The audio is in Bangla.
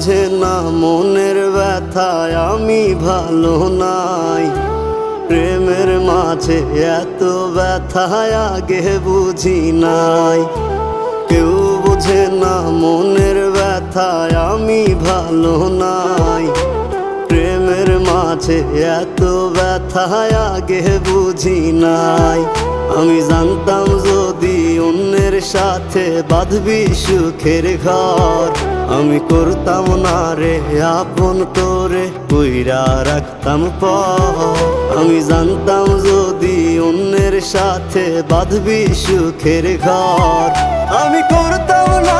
বুঝে না মনের ব্যথায় আমি ভালো নাই। প্রেমের মাঝে এত ব্যথায় আগে বুঝি নাই। কেউ বুঝে না মনের ব্যথায় আমি ভালো নাই। প্রেমের মাঝে এত ব্যথায় আগে বুঝি নাই। আমি জানতাম যদি অন্যের সাথে বাঁধবি সুখের ঘর, আমি করতাম না রে আপন তোরে কইরা রাখতাম পর। আমি জানতাম যদি অন্যের সাথে বাঁধবি সুখের ঘর, আমি করতাম না